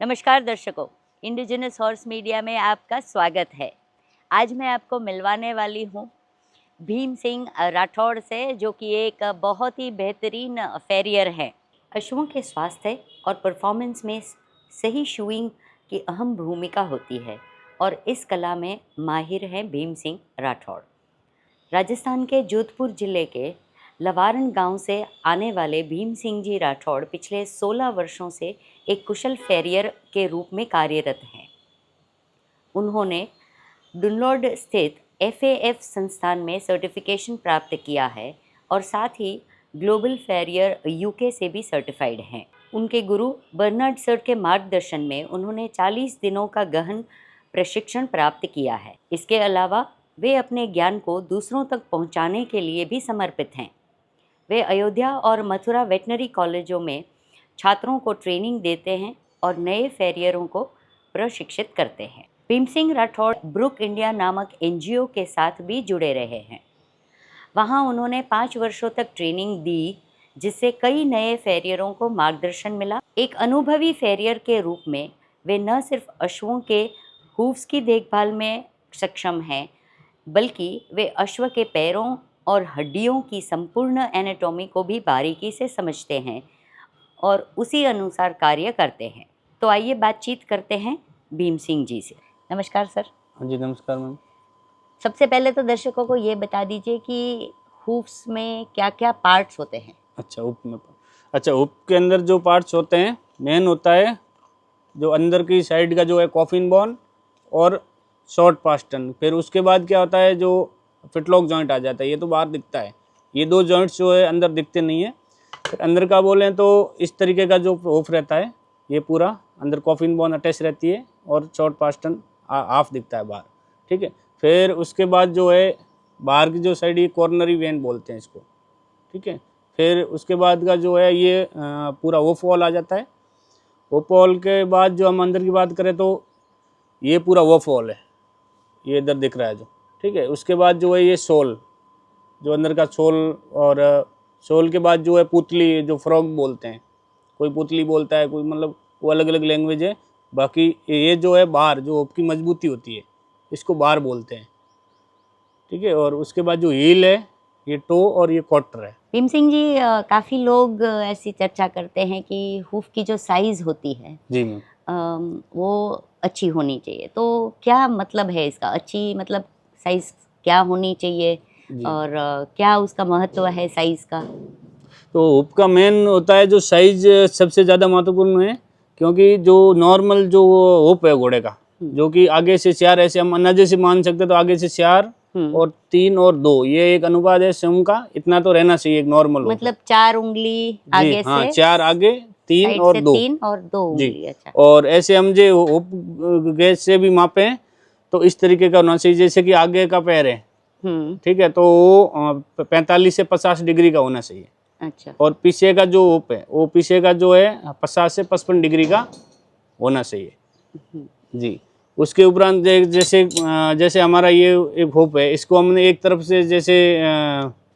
नमस्कार दर्शकों, indigenous horse media में आपका स्वागत है। आज मैं आपको मिलवाने वाली हूँ भीम सिंह राठौड़ से, जो कि एक बहुत ही बेहतरीन फेरियर है। पशुओं के स्वास्थ्य और परफॉर्मेंस में सही शूइंग की अहम भूमिका होती है और इस कला में माहिर हैं भीम सिंह राठौड़। राजस्थान के जोधपुर जिले के लवारण गांव से आने वाले भीम सिंह जी राठौड़ पिछले 16 वर्षों से एक कुशल फेरियर के रूप में कार्यरत हैं। उन्होंने डुनलॉर्ड स्थित FAF संस्थान में सर्टिफिकेशन प्राप्त किया है और साथ ही ग्लोबल फेरियर UK से भी सर्टिफाइड हैं। उनके गुरु बर्नार्ड सर के मार्गदर्शन में उन्होंने 40 दिनों का गहन प्रशिक्षण प्राप्त किया है। इसके अलावा वे अपने ज्ञान को दूसरों तक पहुंचाने के लिए भी समर्पित हैं। वे अयोध्या और मथुरा वेटनरी कॉलेजों में छात्रों को ट्रेनिंग देते हैं और नए फेरियरों को प्रशिक्षित करते हैं। भीम सिंह राठौड़ ब्रुक इंडिया नामक NGO के साथ भी जुड़े रहे हैं। वहां उन्होंने 5 वर्षों तक ट्रेनिंग दी, जिससे कई नए फेरियरों को मार्गदर्शन मिला। एक अनुभवी फेरियर के रूप में वे न सिर्फ अश्वों के हूव्स की देखभाल में सक्षम हैं, बल्कि वे अश्व के पैरों और हड्डियों की संपूर्ण एनाटॉमी को भी बारीकी से समझते हैं और उसी अनुसार कार्य करते हैं। तो आइए बातचीत करते हैं भीम सिंह जी से। नमस्कार सर। हाँ जी, नमस्कार मैम। सबसे पहले तो दर्शकों को ये बता दीजिए कि हूफ्स में क्या क्या पार्ट्स होते हैं। अच्छा, हुप के अंदर जो पार्ट्स होते हैं, मेन होता है जो अंदर की साइड का जो है कॉफिन बोन और शॉर्ट पास्टन। फिर उसके बाद क्या होता है, जो फिटलॉक जॉइंट आ जाता है, ये तो बाहर दिखता है। ये दो जॉइंट्स जो है अंदर दिखते नहीं है। फिर अंदर का बोलें तो इस तरीके का जो हूफ रहता है, ये पूरा अंदर कॉफिन बोन अटैच रहती है और शॉर्ट पास्टन हाफ दिखता है बाहर, ठीक है। फिर उसके बाद जो है बाहर की जो साइड, ये कॉर्नरी वेन बोलते हैं इसको, ठीक है। फिर उसके बाद का जो है ये पूरा हूफ वॉल आ जाता है। हूफ वॉल के बाद जो हम अंदर की बात करें तो ये पूरा हूफ वॉल है, ये इधर दिख रहा है जो, ठीक है। उसके बाद जो है ये सोल, जो अंदर का सोल, और सोल के बाद जो है पुतली, जो फ्रॉग बोलते हैं, कोई पुतली बोलता है, कोई मतलब वो अलग अलग लैंग्वेज है। बाकी ये जो है बाहर, जो हूफ की मजबूती होती है, इसको बाहर बोलते हैं, ठीक है। और उसके बाद जो हील है, ये टो और ये क्वार्टर है। भीम सिंह जी, काफ़ी लोग ऐसी चर्चा करते हैं कि हूफ की जो साइज़ होती है जी मैम, वो अच्छी होनी चाहिए। तो क्या मतलब है इसका? अच्छी मतलब साइज़ क्या होनी चाहिए और क्या उसका महत्व है साइज़ का? तो हुप का मेन होता है जो साइज सबसे ज़्यादा महत्वपूर्ण है, क्योंकि जो नॉर्मल जो हुप है घोड़े का, जो कि आगे से 4, ऐसे हम अंदाजे से मान सकते, तो आगे से 4 और 3 और 2, ये एक अनुपात है स्वयं का, इतना तो रहना चाहिए एक नॉर्मल। मतलब 4 उंगली आगे से, हाँ, 4 आगे, 3 और 2, 3 और 2 उंगली। अच्छा। और ऐसे हम जो हुप गेज से भी मापे तो इस तरीके का होना चाहिए, जैसे कि आगे का पैर है, ठीक है, तो वो 45 से 50 डिग्री का होना चाहिए। अच्छा। और पीछे का जो हुप है, वो पीछे का जो है 50 से 55 डिग्री का होना चाहिए जी। उसके उपरांत जैसे हमारा ये एक हुप है, इसको हमने एक तरफ से जैसे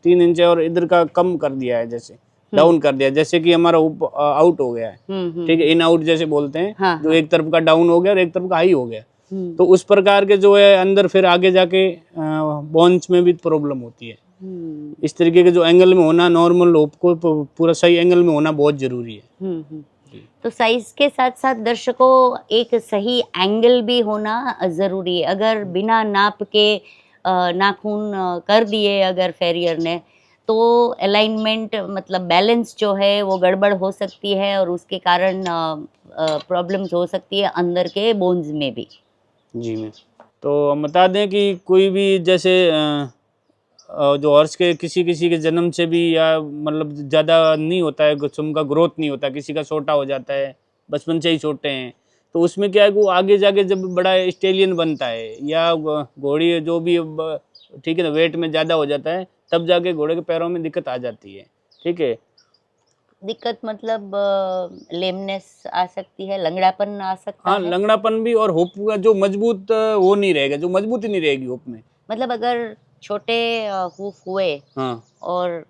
3 इंच और इधर का कम कर दिया है, जैसे डाउन कर दिया, जैसे कि हमारा हुप आउट हो गया है, ठीक है, इन आउट जैसे बोलते हैं। हाँ, जो एक तरफ का डाउन हो गया और एक तरफ का हाई हो गया, तो उस प्रकार के जो है अंदर फिर आगे जाके बोन्स में भी प्रॉब्लम होती है। इस तरीके के जो एंगल में होना, नॉर्मल हुप को पूरा सही एंगल में होना बहुत जरूरी है। तो साइज के साथ साथ दर्शकों, एक सही एंगल भी होना जरूरी है। अगर बिना नाप के नाखून कर दिए अगर फेरियर ने, तो अलाइनमेंट मतलब बैलेंस जो है वो गड़बड़ हो सकती है और उसके कारण प्रॉब्लम्स हो सकती है अंदर के बोन्स में भी। जी मैम, तो हम बता दें कि कोई भी जैसे जो हॉर्स के किसी के जन्म से भी, या मतलब ज़्यादा नहीं होता है, उनका ग्रोथ नहीं होता, किसी का छोटा हो जाता है, बचपन से ही छोटे हैं, तो उसमें क्या है कि वो आगे जाके जब बड़ा स्टेलियन बनता है या घोड़ी जो भी, ठीक है ना, वेट में ज़्यादा हो जाता है, तब जाके घोड़े के पैरों में दिक्कत आ जाती है, ठीक है। दिक्कत मतलब लेमनेस आ सकती है, लंगड़ापन आ सकता हाँ, है। लंगड़ापन भी, और हुप का जो मजबूत वो नहीं रहेगा, जो मजबूती नहीं रहेगी हुप में। मतलब अगर छोटे हूफ हुए, हाँ, और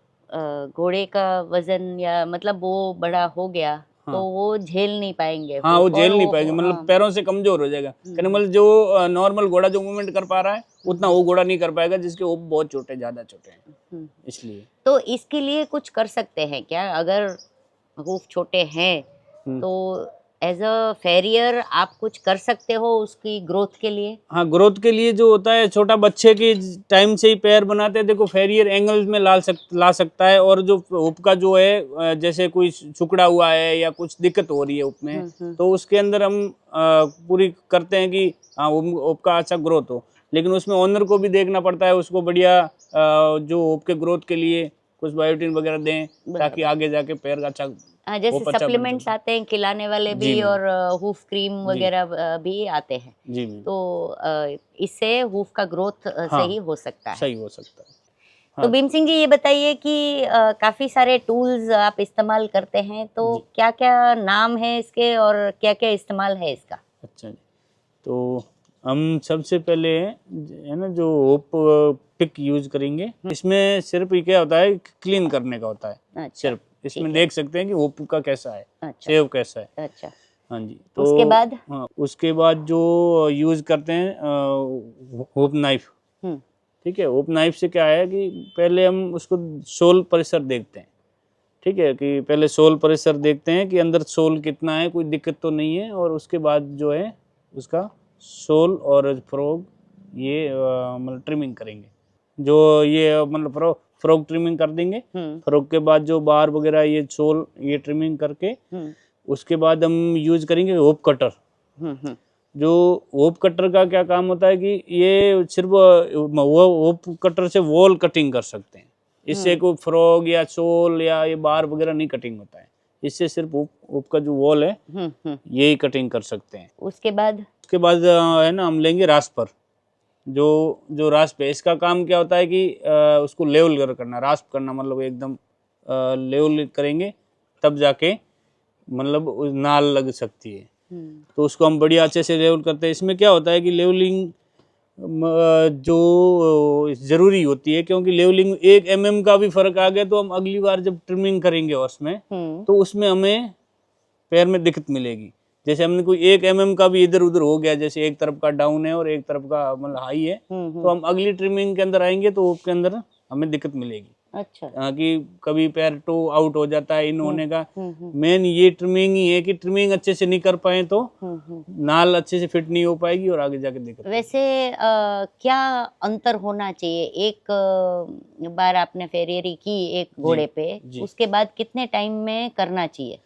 घोड़े का वजन या मतलब वो बड़ा हो गया, तो वो झेल नहीं पाएंगे। हाँ, वो और झेल नहीं पाएंगे, मतलब हाँ। पैरों से कमजोर हो जाएगा। कहने मतलब जो नॉर्मल घोड़ा जो मूवमेंट कर पा रहा है उतना वो घोड़ा नहीं कर पाएगा, जिसके वो बहुत छोटे, ज्यादा छोटे हैं, इसलिए। तो इसके लिए कुछ कर सकते हैं क्या, अगर हूफ छोटे हैं तो एज अ फेरियर आप कुछ कर सकते हो उसकी ग्रोथ के लिए? हाँ, ग्रोथ के लिए जो होता है, छोटा बच्चे के टाइम से ही पैर बनाते हैं, देखो फेरियर एंगल्स में ला सकता है। और जो हुप का जो है, जैसे कोई सुकड़ा हुआ है या कुछ दिक्कत हो रही है हुप में, तो उसके अंदर हम पूरी करते हैं कि हाँ हुप का अच्छा ग्रोथ हो। लेकिन उसमें ओनर को भी देखना पड़ता है, उसको बढ़िया जो हुप के ग्रोथ के लिए कुछ बायोटिन वगैरह दें, ताकि आगे जाके पैर का अच्छा, हाँ, जैसे हुप अच्छा बन सप्लीमेंट्स सके। आते हैं खिलाने वाले जी भी, मैम। और हूफ क्रीम वगैरह भी आते हैं। जी मैम। तो इससे हूफ का ग्रोथ सही हो सकता है। सही हो सकता है। तो हाँ। भीम सिंह जी, ये बताइए कि काफी सारे टूल्स आप इस्तेमाल करते हैं, तो जी। क्या क्या नाम है इसके और क्या क्या इस्तेमाल है इसका? अच्छा जी, तो हम सबसे पहले है ना जो होप पिक यूज करेंगे, इसमें सिर्फ ये क्या होता है, क्लीन करने का होता है। अच्छा, सिर्फ इसमें ठीक है। देख सकते हैं कि होप का कैसा है, अच्छा, सेव कैसा है। अच्छा। हाँ जी, तो उसके बाद? हाँ, उसके बाद जो यूज करते हैं होप नाइफ। हम्म, ठीक है, होप नाइफ से क्या है कि पहले हम उसको सोल प्रेशर देखते हैं। ठीक है, कि पहले सोल प्रेशर देखते हैं कि अंदर सोल कितना है, कोई दिक्कत तो नहीं है। और उसके बाद जो है उसका सोल और फ्रॉग ये मतलब ट्रिमिंग करेंगे। जो ये मतलब फ्रॉग ट्रिमिंग कर देंगे। फ्रॉग के बाद जो बार वगैरह ये सोल ये ट्रिमिंग करके उसके बाद हम यूज करेंगे होप कटर। जो होप कटर का क्या काम होता है कि ये सिर्फ होप कटर से वॉल कटिंग कर सकते हैं। इससे कोई फ्रॉग या सोल या ये बार वगैरह नहीं कटिंग होता है। इससे सिर्फ होप का जो वॉल है यही कटिंग कर सकते हैं। उसके बाद? उसके बाद है ना, हम लेंगे रास्पर। जो रास्प है, इसका काम क्या होता है कि उसको लेवल करना। रास्प करना मतलब एकदम लेवल करेंगे तब जाके मतलब नाल लग सकती है। तो उसको हम बढ़िया अच्छे से लेवल करते हैं। इसमें क्या होता है कि लेवलिंग जो जरूरी होती है, क्योंकि लेवलिंग 1 mm का भी फर्क आ गया तो हम अगली बार जब ट्रिमिंग करेंगे हॉर्स में, तो उसमें हमें पैर में दिक्कत मिलेगी। जैसे हमने कोई 1 mm का भी इधर उधर हो गया, जैसे एक तरफ का डाउन है और एक तरफ का मतलब हाई है, तो हम अगली ट्रिमिंग के अंदर आएंगे तो उसके अंदर हमें दिक्कत मिलेगी। अच्छा। कि कभी पैर टो आउट हो जाता है इन होने का। मेन ये ट्रिमिंग ही है कि ट्रिमिंग अच्छे से नहीं कर पाए तो नाल अच्छे से फिट नहीं हो पाएगी और आगे जाके दिक्कत। वैसे क्या अंतर होना चाहिए? एक बार आपने फेरियरी की एक घोड़े पे, उसके बाद कितने टाइम में करना चाहिए?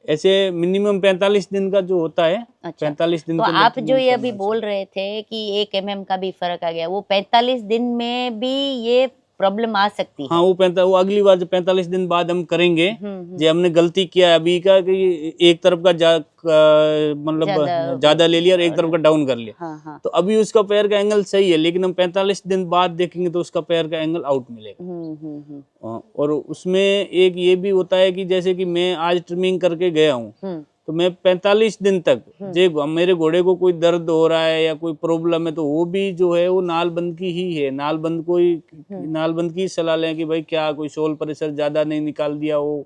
ऐसे मिनिमम 45 दिन का जो होता है। अच्छा, 45 दिन तो के आप जो ये अभी बोल रहे थे कि 1 mm का भी फर्क आ गया, वो 45 दिन में भी ये प्रॉब्लम आ सकती है? हाँ, वो अगली बार जब 45 दिन बाद हम करेंगे, जो हमने गलती किया अभी का कि एक तरफ का मतलब ज्यादा ले लिया और एक तरफ का डाउन कर लिया। हाँ। तो अभी उसका पैर का एंगल सही है, लेकिन हम 45 दिन बाद देखेंगे तो उसका पैर का एंगल आउट मिलेगा। और उसमें एक ये भी होता है कि जैसे कि मैं आज ट्रिमिंग करके गया हूँ, तो मैं 45 दिन तक जो मेरे घोड़े को कोई दर्द हो रहा है या कोई प्रॉब्लम है, तो वो भी जो है वो नालबंद की ही है। नालबंद की सलाह लें कि भाई क्या कोई सोल प्रेशर ज्यादा नहीं निकाल दिया हो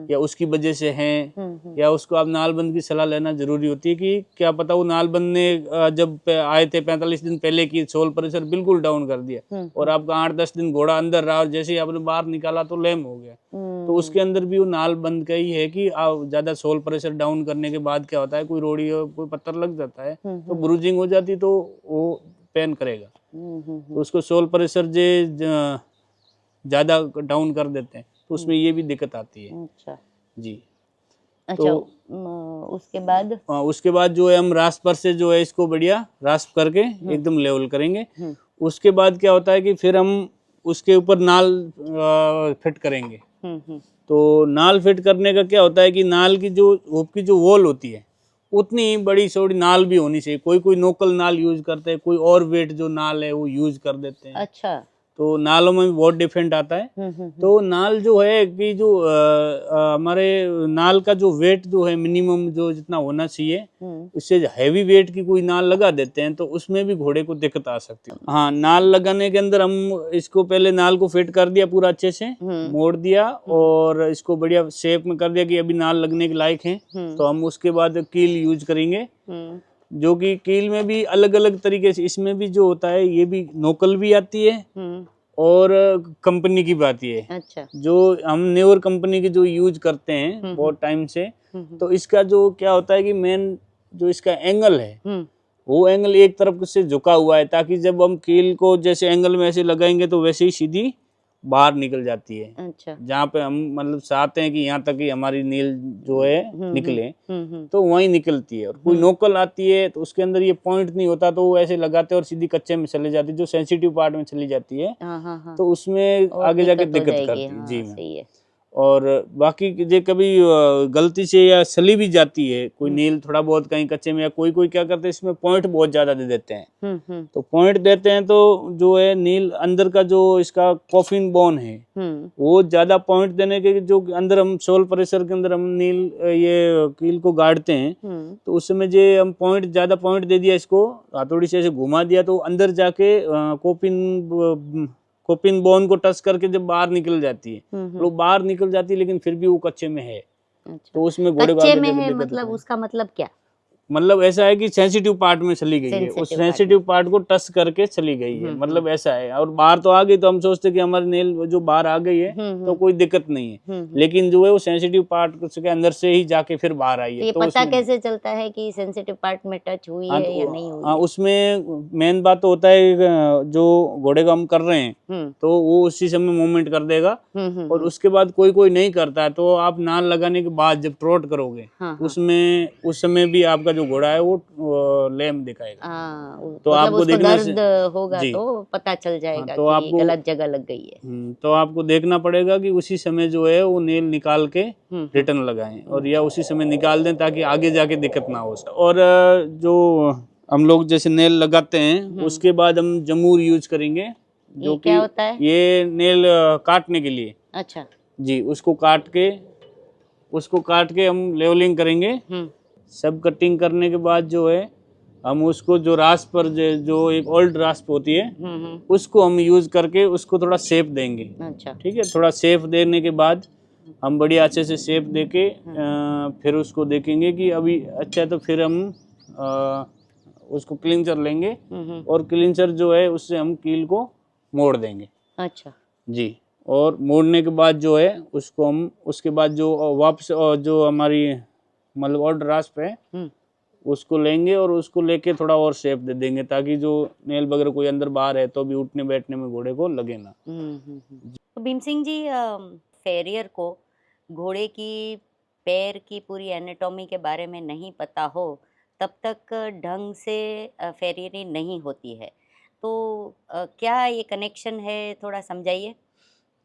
या उसकी वजह से है, या उसको आप नालबंद की सलाह लेना जरूरी होती है कि क्या पता वो नालबंद ने जब आए थे 45 दिन पहले की सोल प्रेशर बिल्कुल डाउन कर दिया और आपका 8-10 दिन घोड़ा अंदर रहा और जैसे ही आपने बाहर निकाला तो लैम हो गया। तो उसके अंदर भी वो नालबंद का ही है कि ज्यादा सोल प्रेशर डाउन करने के बाद क्या होता है, कोई रोड़ी कोई पत्थर लग जाता है तो ब्रूजिंग हो जाती, तो वो पेन करेगा। तो उसको सोल प्रेशर ज्यादा डाउन कर देते हैं तो उसमें ये भी दिक्कत आती है। अच्छा जी। अच्छा। तो उसके बाद जो है हम रास्पर से जो है इसको बढ़िया रास्प करके एकदम लेवल करेंगे। उसके बाद क्या होता है कि फिर हम उसके ऊपर नाल फिट करेंगे। तो नाल फिट करने का क्या होता है कि नाल की जो हुप की जो वॉल होती है उतनी बड़ी चौड़ी नाल भी होनी चाहिए। कोई नोकल नाल यूज करते हैं, कोई और वेट जो नाल है वो यूज कर देते हैं। अच्छा। तो नालों में भी बहुत डिफरेंट आता है। तो नाल जो है कि जो हमारे नाल का जो वेट जो है मिनिमम जो जितना होना चाहिए, उससे हैवी वेट की कोई नाल लगा देते हैं तो उसमें भी घोड़े को दिक्कत आ सकती है। हाँ, नाल लगाने के अंदर हम इसको पहले नाल को फिट कर दिया पूरा अच्छे से, मोड़ दिया और इसको बढ़िया शेप में कर दिया कि अभी नाल लगने के लायक है। तो हम उसके बाद कील यूज करेंगे, जो कि कील में भी अलग अलग तरीके से, इसमें भी जो होता है ये भी नोकल भी आती है और कंपनी की भी आती है। अच्छा। जो हम नेवर कंपनी की जो यूज करते हैं बहुत टाइम से, तो इसका जो क्या होता है कि मेन जो इसका एंगल है वो एंगल एक तरफ से झुका हुआ है, ताकि जब हम कील को जैसे एंगल में ऐसे लगाएंगे तो वैसे ही सीधी बाहर निकल जाती है। अच्छा। जहाँ पे हम मतलब चाहते हैं कि यहाँ तक ही हमारी नील जो है निकले, तो वहीं निकलती है। और कोई नोकल आती है तो उसके अंदर ये पॉइंट नहीं होता, तो वो ऐसे लगाते हैं और सीधी कच्चे में चली जाती है, जो सेंसिटिव पार्ट में चली जाती है। तो उसमें आगे जाके दिक्कत करती है। जी मैम। और बाकी जे कभी गलती से या सली भी जाती है कोई नील थोड़ा बहुत कहीं कच्चे में, या कोई कोई क्या करते हैं इसमें पॉइंट बहुत ज्यादा दे देते हैं। तो पॉइंट देते हैं तो जो है नील अंदर का जो इसका कॉफिन बोन है वो ज्यादा पॉइंट देने के जो अंदर हम सोल प्रेशर के अंदर हम नील ये कील को गाड़ते हैं, तो उस समय जो हम पॉइंट ज्यादा पॉइंट दे दिया, इसको हथौड़ी से ऐसे घुमा दिया, तो अंदर जाके कोपिन बोन को टच करके जब बाहर निकल जाती है, तो बाहर निकल जाती है, लेकिन फिर भी वो कच्चे में है। अच्छा। तो उसमें घोड़े कच्चे में है मतलब उसका मतलब क्या? मतलब ऐसा है कि सेंसिटिव पार्ट में चली गई है, उस सेंसिटिव पार्ट को टच करके चली गई है, मतलब ऐसा है। और बाहर तो आ गई तो हम सोचते कि हमारी नेल जो बाहर आ गई है तो कोई दिक्कत नहीं है, लेकिन जो है वो सेंसिटिव पार्ट के अंदर से ही जाके फिर बाहर आई है। ये तो पता कैसे चलता है कि सेंसिटिव पार्ट में टच हुई है या नहीं हुई है? उसमें मेन बात तो होता है जो घोड़े को हम कर रहे हैं तो वो उसी समय मूवमेंट कर देगा, और उसके बाद कोई कोई नहीं करता है तो आप नाल लगाने के बाद जब ट्रॉट करोगे उसमें उस समय भी आपका जो घोड़ा है वो लेम दिखाएगा। तो मतलब आपको देखने दर्द होगा तो पता चल जाएगा तो कि आपको गलत जगह लग गई है। तो आपको देखना पड़ेगा कि उसी समय जो है वो नेल निकाल के रिटर्न लगाएं, और या उसी समय निकाल दें ताकि आगे जाके दिक्कत ना हो। और जो हम लोग जैसे नेल लगाते हैं उसके बाद हम जमूर यूज करेंगे, जो कि होता है? ये नेल काटने के लिए। अच्छा जी, उसको काट के हम लेवलिंग करेंगे। सब कटिंग करने के बाद जो है हम उसको जो रास्प पर जो एक ओल्ड रास्प होती है उसको हम यूज करके उसको थोड़ा शेप देंगे। अच्छा। ठीक है, थोड़ा शेप देने के बाद हम बढ़िया अच्छे से शेप देके फिर उसको देखेंगे कि अभी अच्छा है, तो फिर हम उसको क्लिंचर लेंगे और क्लिंचर जो है उससे हम कील को मोड़ देंगे। अच्छा जी। और मोड़ने के बाद जो है उसको हम उसके बाद जो वापस जो हमारी मतलब और रास्प है उसको लेंगे और उसको लेके थोड़ा और शेप दे देंगे, ताकि जो नेल वगैरह कोई अंदर बाहर है तो भी उठने बैठने में घोड़े को लगे ना। तो भीम सिंह जी, फेरियर को घोड़े की पैर की पूरी एनाटॉमी के बारे में नहीं पता हो तब तक ढंग से फेरियरी नहीं होती है, तो क्या ये कनेक्शन है, थोड़ा समझाइए।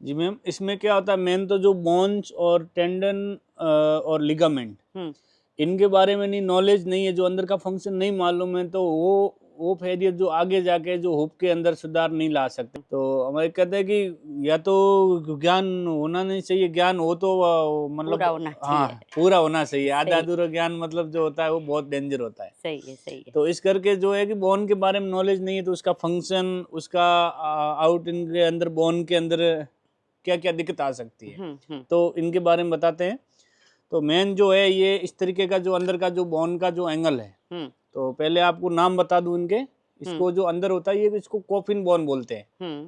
जी मैम, इसमें क्या होता है, मेन तो जो बोन्स और टेंडन और लिगामेंट इनके बारे में नहीं नॉलेज नहीं है, जो अंदर का फंक्शन नहीं मालूम है, तो वो फेरियर जो आगे जाके जो हुप के अंदर सुधार नहीं ला सकते। तो हमारे कहते हैं कि या तो ज्ञान होना नहीं चाहिए, ज्ञान हो तो मतलब पूरा होना चाहिए। हाँ, पूरा होना चाहिए। आधा अधूरा ज्ञान मतलब जो होता है वो बहुत डेंजर होता है। सही है, सही है। तो इस करके जो है कि बोन के बारे में नॉलेज नहीं है, तो उसका फंक्शन, उसका आउट इनके अंदर बोन के अंदर क्या क्या दिक्कत आ सकती है, तो इनके बारे में बताते हैं। तो मेन जो है ये इस तरीके का जो अंदर का जो बोन का जो एंगल है, तो पहले आपको नाम बता दूं इनके। इसको जो अंदर होता है ये इसको कोपिन बोन बोलते हैं।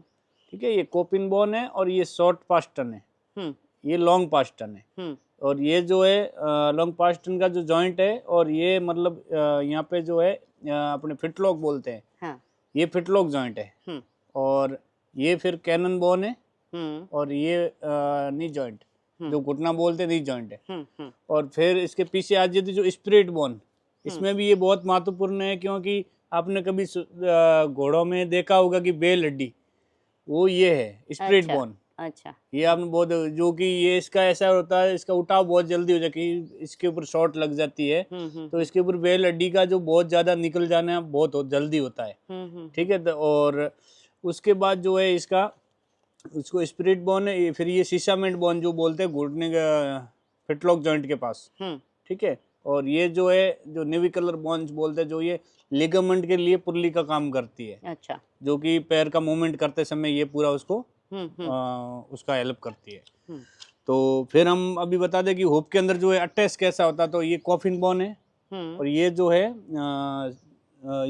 ठीक है, ये कोपिन बोन है और ये शॉर्ट पास्टन है, ये लॉन्ग पास्टन है। और ये जो है लॉन्ग पास्टन का जो जॉइंट है, और ये मतलब यहाँ पे जो है अपने फिटलॉक बोलते हैं। हाँ। ये फिटलॉक जॉइंट है। और ये फिर कैनन बोन है। और ये नी जॉइंट जो घुटना बोलते हैं, नी जॉइंट है। और फिर इसके पीछे आ जाती जो स्पिरिट बोन, इसमें भी ये बहुत महत्वपूर्ण है, क्योंकि आपने कभी घोड़ों में देखा होगा कि बेल हड्डी, वो ये है स्पिरिट बोन। अच्छा। ये आपने बहुत, जो कि ये इसका ऐसा होता है, इसका उठाव बहुत जल्दी हो जाती है, इसके ऊपर शॉट लग जाती है, तो इसके ऊपर बेल हड्डी का जो बहुत ज्यादा निकल जाना बहुत जल्दी होता है। ठीक है, और उसके बाद जो है इसका उसको स्पिरिट बोन है, फिर ये सीसामेंट बोन जो बोलते हैं घुटने का फिटलॉक जॉइंट के पास, ठीक है। और ये जो है जो नेविकुलर बोन्स बोलते हैं, जो ये लिगामेंट के लिए पुल्ली का काम करती है। अच्छा। जो कि पैर का मूवमेंट करते समय ये पूरा उसको उसका हेल्प करती है। तो फिर हम अभी बता दें कि हुप के अंदर जो है अटैच कैसा होता है। तो ये कॉफिन बोन है और ये जो है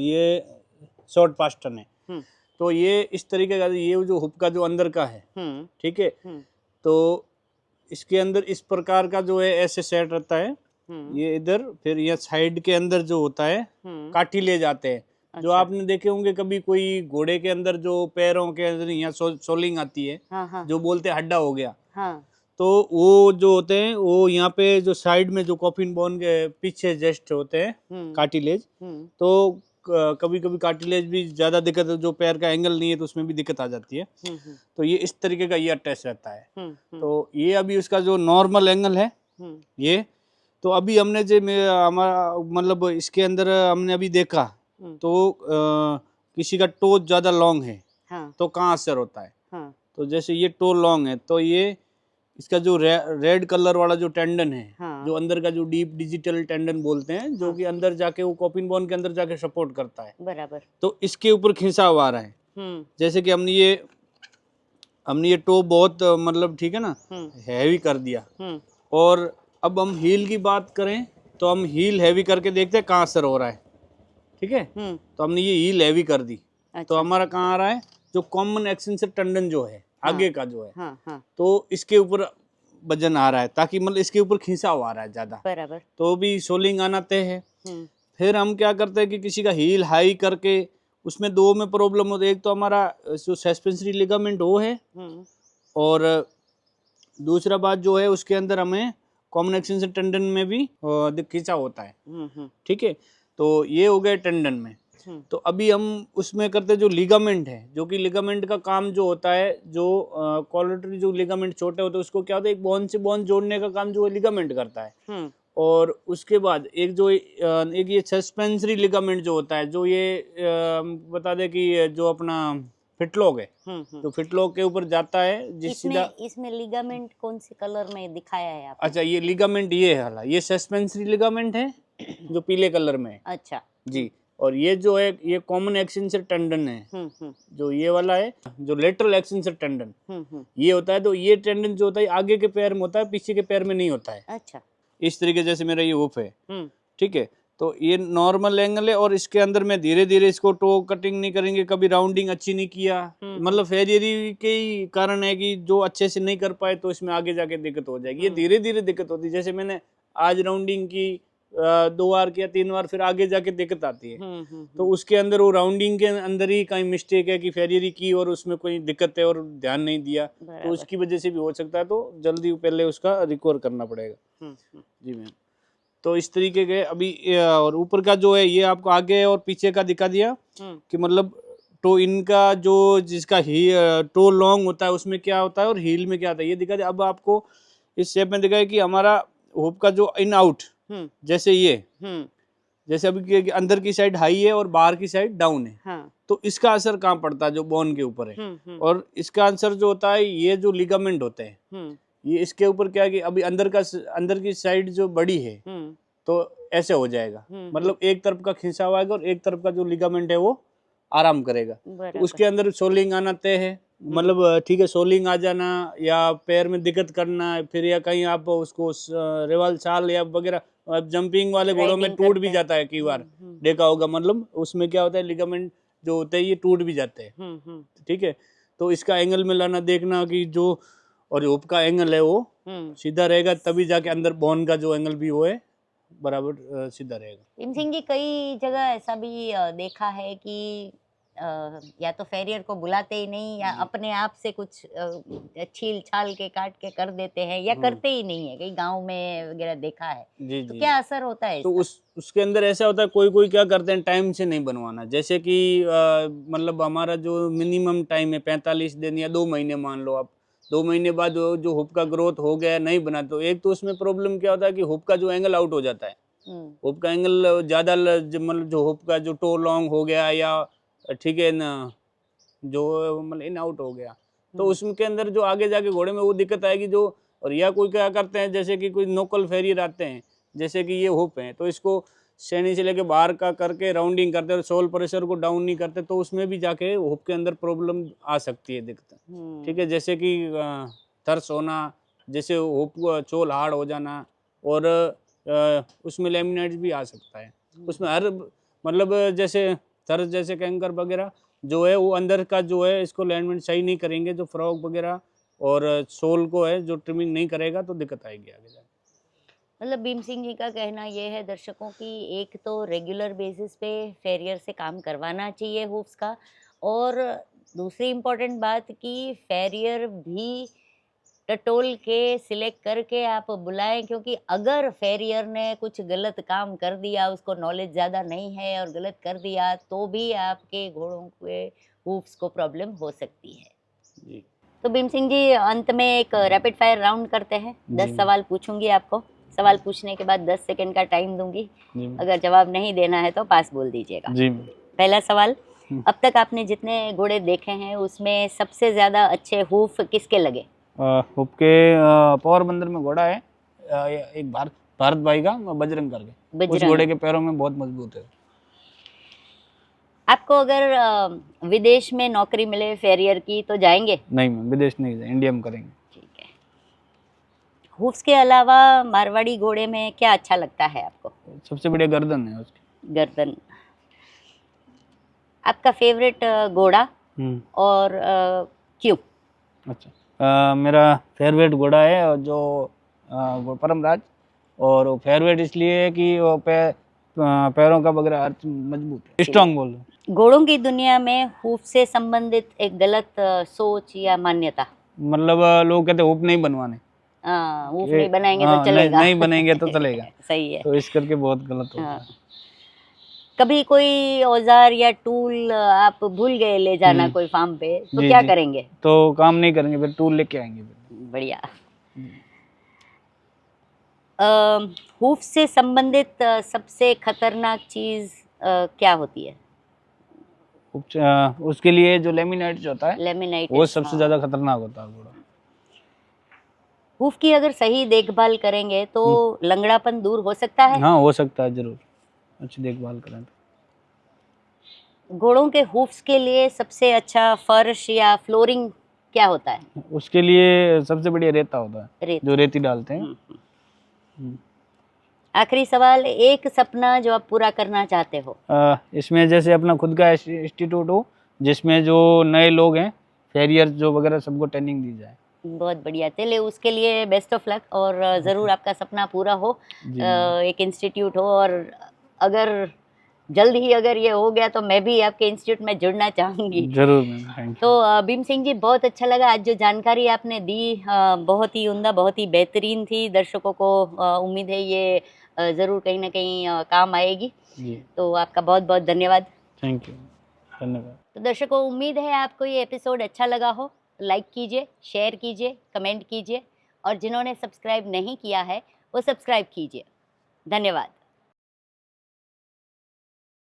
ये शॉर्ट पास्टन है। तो ये इस तरीके का ये जो हुप का जो अंदर का है, ठीक है। तो इसके अंदर इस प्रकार का जो है ऐसे सेट रहता है ये इधर। फिर ये साइड के अंदर जो होता है कार्टिलेज आते हैं। अच्छा। जो आपने देखे होंगे कभी कोई घोड़े के अंदर जो पैरों के अंदर यहाँ सोलिंग आती है, हाँ। जो बोलते हैं हड्डा हो गया। हाँ। तो वो जो होते हैं वो यहाँ पे जो साइड में जो कॉफिन बोन के पीछे जस्ट होते हैं कार्टिलेज। तो कभी कभी कार्टिलेज भी ज्यादा दिक्कत है, जो पैर का एंगल नहीं है तो उसमें भी दिक्कत आ जाती है। तो ये इस तरीके का ये अटैच रहता है। तो ये अभी उसका जो नॉर्मल एंगल है ये। तो अभी हमने जो हमारा मतलब इसके अंदर हमने अभी देखा तो किसी का टो ज्यादा लॉन्ग है तो कहाँ असर होता है। तो जैसे ये टो लॉन्ग है तो ये इसका जो रेड कलर वाला जो टेंडन है, जो अंदर का जो डीप डिजिटल टेंडन बोलते हैं, जो कि अंदर जाके वो कॉफिन बोन के अंदर जाके सपोर्ट करता है। बराबर। तो इसके ऊपर खिंचाव आ रहा है। जैसे कि हमने ये टो बहुत मतलब ठीक है ना हैवी कर दिया। और अब हम हील की बात करें तो हम हील हैवी करके देखते हैं कहाँ असर हो रहा है, ठीक है। तो हमने ये हील हैवी कर दी। अच्छा। तो हमारा कहाँ आ रहा है, जो कॉमन एक्सटेंसर टेंडन जो है आगे का जो है, तो इसके ऊपर वजन आ रहा है, ताकि मतलब इसके ऊपर खिंचाव आ रहा है ज्यादा। बराबर। तो भी सोलिंग आना तय है। फिर हम क्या करते हैं कि किसी का हील हाई करके उसमें दो में प्रॉब्लम होती है। एक तो हमारा जो सस्पेंसरी लिगामेंट वो है, और दूसरा बात जो है उसके अंदर हमें कॉमन एक्सटेंसर टेंडन में भी खिंचाव होता है, ठीक है। तो ये हो गए टेंडन में। तो अभी हम उसमें करते जो लिगामेंट है, जो कि लिगामेंट का काम जो होता है, जो कोलेटरी जो लिगामेंट छोटे होते हैं उसको क्या होता है, एक बोन से बोन जोड़ने का काम जो है लिगामेंट करता है। और उसके बाद एक जो एक ये सस्पेंसरी लिगामेंट जो होता है, जो ये बता दे कि जो अपना फिटलॉक है, तो फिटलॉक के ऊपर जाता है जिस इसमें लिगामेंट कौन से कलर में दिखाया है आपने? अच्छा, ये लिगामेंट ये है हाला, ये सस्पेंसरी लिगामेंट है जो पीले कलर में है। अच्छा जी। और ये जो है ये कॉमन एक्सटेंसर टेंडन है, जो ये वाला है, जो लेटरल एक्सटेंसर टेंडन ये होता है। तो ये टेंडन जो होता है आगे के पैर में होता है, पीछे के पैर में नहीं होता है। अच्छा। इस तरीके जैसे मेरा ये हुप है, ठीक है। तो ये नॉर्मल एंगल है और इसके अंदर में धीरे धीरे इसको टो कटिंग नहीं करेंगे, कभी राउंडिंग अच्छी नहीं किया, मतलब फेलियरी के ही कारण है कि जो अच्छे से नहीं कर पाए तो इसमें आगे जाके दिक्कत हो जाएगी। ये धीरे धीरे दिक्कत होती है। जैसे मैंने आज राउंडिंग की 2 बार किया 3 बार, फिर आगे जाके दिक्कत आती है। तो उसके अंदर वो राउंडिंग के अंदर ही कहीं मिस्टेक है कि फेलियरी की और उसमें कोई दिक्कत है और ध्यान नहीं दिया, तो उसकी वजह से भी हो सकता है। तो जल्दी पहले उसका रिकवर करना पड़ेगा। जी मैम। तो इस तरीके के अभी और ऊपर का जो है ये आपको आगे और पीछे का दिखा दिया कि मतलब टो इनका जो जिसका ही टो लॉन्ग होता है उसमें क्या होता है और हील में क्या होता है ये दिखा दिया। अब आपको इस शेप में दिखा है कि हमारा हुप का जो इन आउट, जैसे ये जैसे अभी अंदर की साइड हाई है और बाहर की साइड डाउन है। हाँ। तो इसका असर कहाँ पड़ता है, जो बोन के ऊपर है। और इसका आंसर जो होता है ये जो लिगामेंट होते हैं ये इसके ऊपर क्या है कि अभी अंदर की साइड जो बड़ी है तो ऐसे हो जाएगा, मतलब एक तरफ का खिंचाव आएगा और एक तरफ का जो लिगामेंट है वो आराम करेगा। तो उसके अंदर सोलिंग आना तय है, मतलब ठीक है, सोलिंग आ जाना या पैर में दिक्कत करना, फिर या कहीं आप उसको रेवाल चाल या वगैरह जंपिंग वाले घोड़ों में टूट भी जाता है कई बार, देखा होगा। मतलब उसमें क्या होता है लिगामेंट जो होते हैं ये टूट भी जाते हैं, ठीक है। तो इसका एंगल में लाना देखना कि जो और हुप का एंगल है वो सीधा रहेगा, तभी जाके अंदर बोन का जो एंगल भी वो है बराबर सीधा रहेगा। भीम सिंह जी, कई जगह ऐसा भी देखा है कि या तो फेरियर को बुलाते ही नहीं या अपने आप से कुछ छील छाल के काट के कर देते हैं या करते ही नहीं है, कई गांव में वगैरह देखा है। जी, तो जी, क्या असर होता है तो उसके अंदर ऐसा होता है, कोई क्या करते हैं टाइम से नहीं बनवाना। जैसे कि मतलब हमारा जो मिनिमम टाइम है 45 दिन या 2 महीने मान लो आप, 2 महीने बाद जो हुप का ग्रोथ हो गया नहीं बना, तो एक तो उसमें प्रॉब्लम क्या होता है कि हुप का जो एंगल आउट हो जाता है। हुप का एंगल ज्यादा मतलब जो हुप का जो टो लॉन्ग हो गया या ठीक है ना, जो मतलब इन आउट हो गया, तो उसमें के अंदर जो आगे जाके घोड़े में वो दिक्कत आएगी जो। और या कोई क्या करते हैं, जैसे कि कोई नोकल फेरियर आते हैं, जैसे कि ये हुप है, तो इसको श्रेणी से लेके बाहर का करके राउंडिंग करते हैं और सोल प्रेशर को डाउन नहीं करते, तो उसमें भी जाके हुप के अंदर प्रॉब्लम आ सकती है, दिक्कत। ठीक है, जैसे कि थर्स होना, जैसे हुप चोल हार्ड हो जाना, और उसमें लेमिनाइट्स भी आ सकता है। उसमें हर मतलब जैसे थर्स जैसे कैंकर वगैरह जो है वो अंदर का जो है इसको अलाइनमेंट सही नहीं करेंगे, जो फ्रॉग वगैरह और सोल को है जो ट्रिमिंग नहीं करेगा, तो दिक्कत आएगी आगे जाके। मतलब भीम सिंह जी का कहना ये है दर्शकों की, एक तो रेगुलर बेसिस पे फेरियर से काम करवाना चाहिए हूफ्स का, और दूसरी इम्पोर्टेंट बात कि फेरियर भी टटोल के सिलेक्ट करके आप बुलाएं, क्योंकि अगर फेरियर ने कुछ गलत काम कर दिया, उसको नॉलेज ज़्यादा नहीं है और गलत कर दिया, तो भी आपके घोड़ों के हूफ्स को प्रॉब्लम हो सकती है जी। तो भीम सिंह जी, अंत में एक रैपिड फायर राउंड करते हैं। 10 जी। सवाल पूछूंगी आपको, सवाल पूछने के बाद 10 सेकंड का टाइम दूंगी। जी। अगर जवाब नहीं देना है तो पास बोल दीजिएगा। जी। पहला सवाल, अब तक आपने जितने घोड़े देखे हैं उसमें सबसे ज्यादा अच्छे हूफ किसके लगे? हुप के पोरबंदर में घोड़ा है, एक भारत भाई का, बजरंग करके। उस बजरंग। घोड़े के पैरों में बहुत मजबूत है। आपको अगर विदेश में नौकरी मिले फेरियर की तो जाएंगे? नहीं मैम, विदेश नहीं जाए, इंडिया में करेंगे। ठीक है। हूफ्स के अलावा मारवाड़ी घोड़े में क्या अच्छा लगता है आपको? सबसे बढ़िया गर्दन है उसकी। गर्दन। आपका फेवरेट घोड़ा और क्यों? अच्छा, मेरा फेवरेट घोड़ा है और जो परमराज, और वो फेवरेट इसलिए है कि वो पैरों का वगैरह अर्थ मजबूत है, स्ट्रांग बोल रहे। घोड़ों की दुनिया में हूफ से संबंधित एक गलत सोच या मान्यता। मतलब लोग कहते हैं हुप नहीं बनवाने, हूफ नहीं बनाएंगे तो हाँ, चलेगा। नहीं बनेंगे तो चलेगा। सही है। तो इस करके बहुत गलत होता हाँ। है। कभी कोई औजार या टूल आप भूल गए ले जाना कोई फार्म पे, तो जी, क्या जी। करेंगे? तो काम नहीं करेंगे, फिर टूल लेके आएंगे फिर। बढ़िया। हूफ से संबंधित सबसे खतरनाक चीज क्या होती है? उसके लिए जो लेमिनाइट्स होता है, लेमिनाइटिस। वो सबसे ज्यादा खतरनाक होता है घोड़ा। हूफ की अगर सही देखभाल करेंगे तो लंगड़ापन दूर हो सकता है? हाँ, हो सकता है, जरूर, अच्छी देखभाल करें तो। घोड़ों के हूफ्स के लिए सबसे अच्छा फर्श या फ्लोरिंग क्या होता है? उसके लिए सबसे बढ़िया रेता होता है, रेत। जो रेती डालते हैं। आखिरी सवाल, एक सपना जो आप पूरा करना चाहते हो? इसमें जैसे अपना खुद का इंस्टीट्यूट हो, जिसमें जो नए लोग हैं फेरियर जो वगैरह, सबको ट्रेनिंग दी जाए। बहुत बढ़िया। चलिए, उसके लिए बेस्ट ऑफ लक, और ज़रूर आपका सपना पूरा हो, एक इंस्टीट्यूट हो, और अगर जल्द ही अगर ये हो गया तो मैं भी आपके इंस्टीट्यूट में जुड़ना चाहूँगी। जरूर मैम, थैंक यू। तो भीम सिंह जी, बहुत अच्छा लगा आज जो जानकारी आपने दी, बहुत ही उम्दा, बहुत ही बेहतरीन थी। दर्शकों को उम्मीद है ये ज़रूर कहीं ना कहीं काम आएगी। जी। तो आपका बहुत बहुत धन्यवाद। थैंक यू, धन्यवाद। तो दर्शकों, उम्मीद है आपको ये एपिसोड अच्छा लगा हो। लाइक कीजिए, शेयर कीजिए, कमेंट कीजिए, और जिन्होंने सब्सक्राइब नहीं किया है वो सब्सक्राइब कीजिए। धन्यवाद।